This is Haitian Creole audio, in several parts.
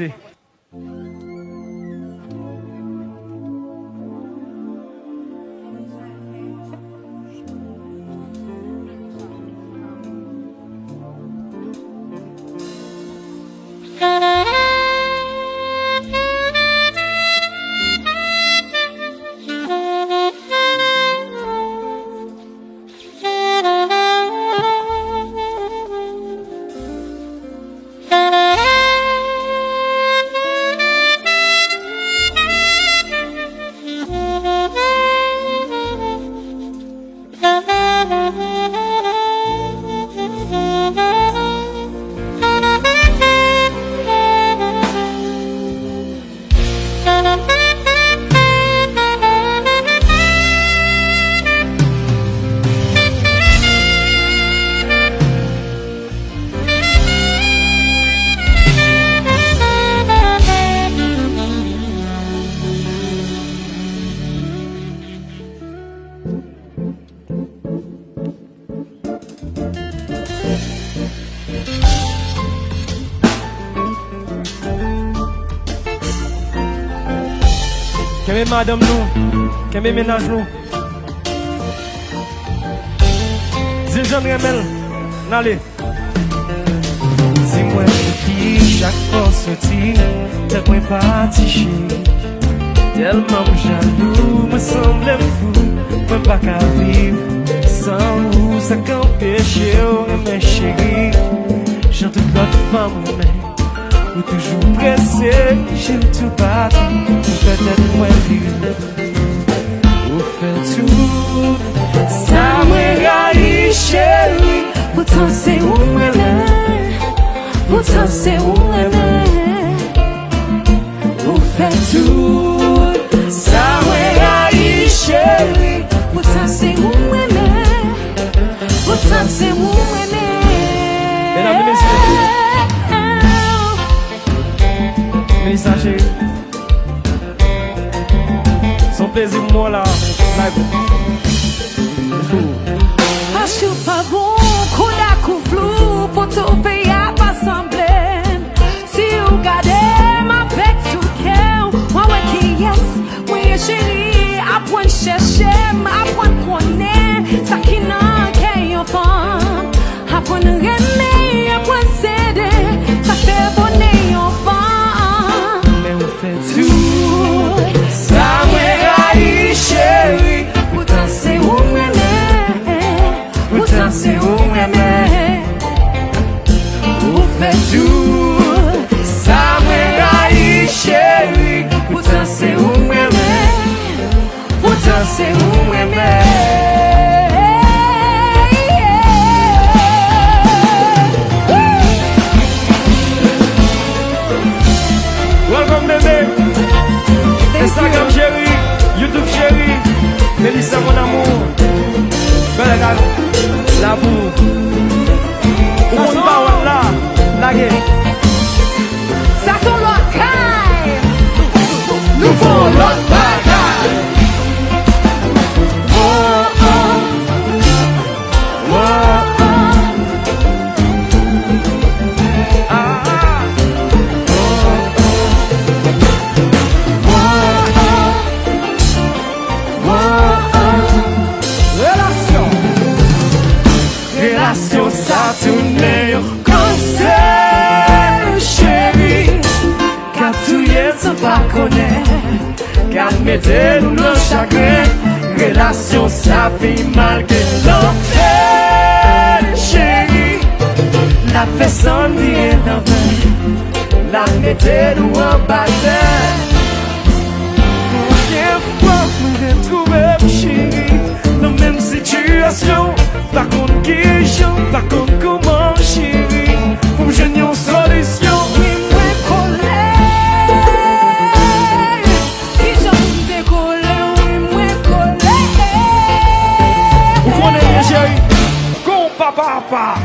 poser. Kembe madame nous, kembe ménage nous. Ziljan Remel, n'allez. Si moi qui chaque fois sorti, t'es point parti tellement jaloux, me semble fou, même pas qu'à vivre sans vous, ça qu'un péché, mes chéris. J'ai toute l'autre femme, mais ou toujours pressé, j'ai tout battu, ou peut-être moins libre. Ou fait tout, ça me raille, chérie. Pourtant c'est où m'aimer, pourtant c'est où m'aimer. Ou fait tout, ça me raille, chérie. Pourtant c'est où m'aimer, pourtant c'est où m'aimer. Mesdames et messieurs, Mélissa chérie, son plaisir moi là, live. Acho pas bon qu'on a couplou pour tout payer à pas sembler. Si vous gardez ma bec sous cœur, moi ouais qui yes, moi chérie, apprendre chercher, apprendre connaître, ça qui n'a qu'un enfant, apprendre aimer, apprendre céder, ça fait bonner enfant. Mais on fait tout, ça me raille chérie. Pourtant c'est où c'est où m'aimer. Vous faites tout, ça me raille chérie. Pourtant c'est où m'aimer, pourtant c'est où m'aimer. Welcome bébé, Instagram chérie, YouTube chérie, Mélissa mon amour, la boue, on s'en va là, la guerre. Ça sont l'autre caille, nous faisons l'autre bagaille. Oh oh, oh oh, ah ah, oh oh, oh oh, relation, relation ça tourne comme c'est chérie. Car tout y est sans pas connaître, car mettez-nous dans chagrin. Relation ça fait mal que l'enfer chérie. La fait sans dire d'envers, la mettez-nous en bataille. Combien de fois nous retrouvons chérie dans la même situation. Par contre qui j'en, par contre comment chérie. Pour me jeûner en solution. Papa.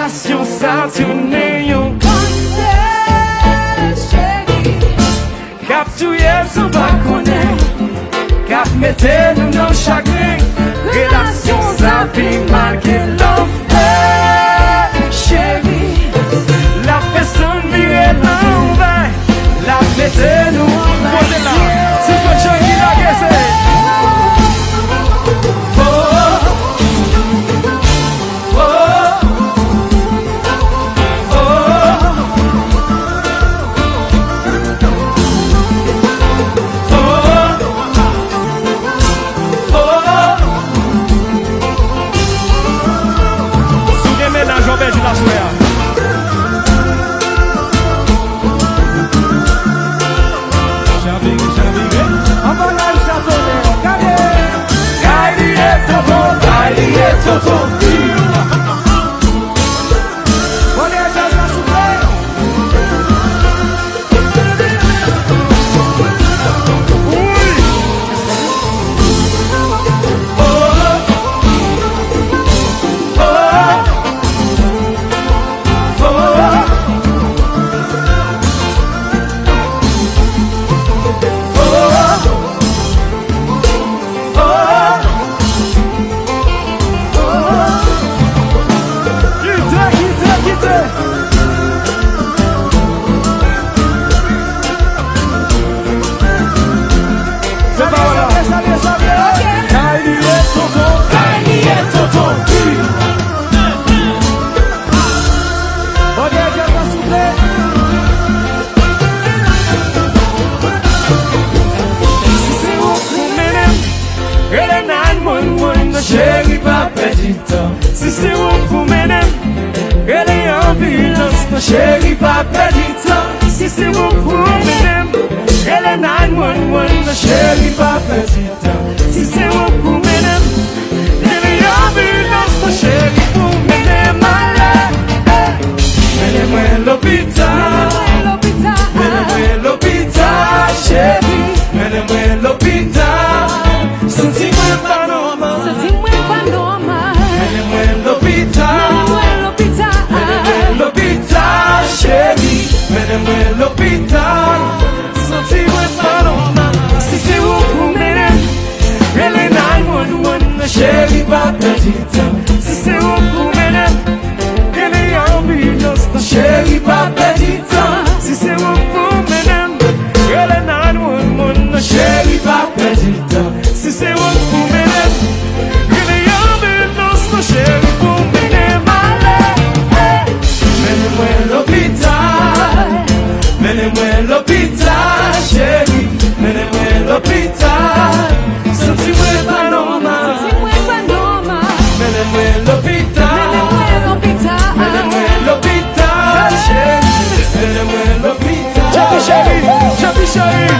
Relasyon sa tourne yon Conseil, chéri. Kap touye sou pa konen Kap mette nou nan chagrin Relasyon sa pi marke l'on fè Chéri La peson vire l'envers La mette nou pose la Si kwa chan ki la gese Chéri pa pedi tan Si se ou pou menem Ele ambulans nan chéri pa pedi tan Si se ou pou menem Ele 911 nan chéri pa pedi tan Si se ou pou menem Ele ambulans nan chéri pou menem Mene mwen l'hôpital Mene mwen l'hôpital chéri Mene mwen l'hôpital Senti mwen pa normal Mene mwen l'hôpital chéri Mene mwen l'hôpital Senti mwen pa normal Si se ou pou menem Ele 911 chéri pa pedi tan Si se ou pou menem Ele ambulans chéri pa pedi tan Si se ou pou menem Ele 911 chéri pa pedi tan Si se ou pou menem Ele ambulans chéri pou menem Mene mwen l'hôpital Mene mwen l'hôpital chéri Mene mwen l'hôpital Senti mwen pa normal Mene mwen l'hôpital Mene mwen l'hôpital chéri Mene mwen l'hôpital Chapi chéri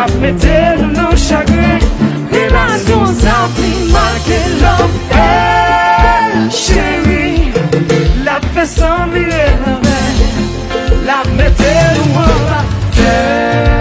La mettez dans nos chagrins, relation ça plus mal que l'homme. Hey, chérie, la fait sembler la veille, la mettez dans la terre.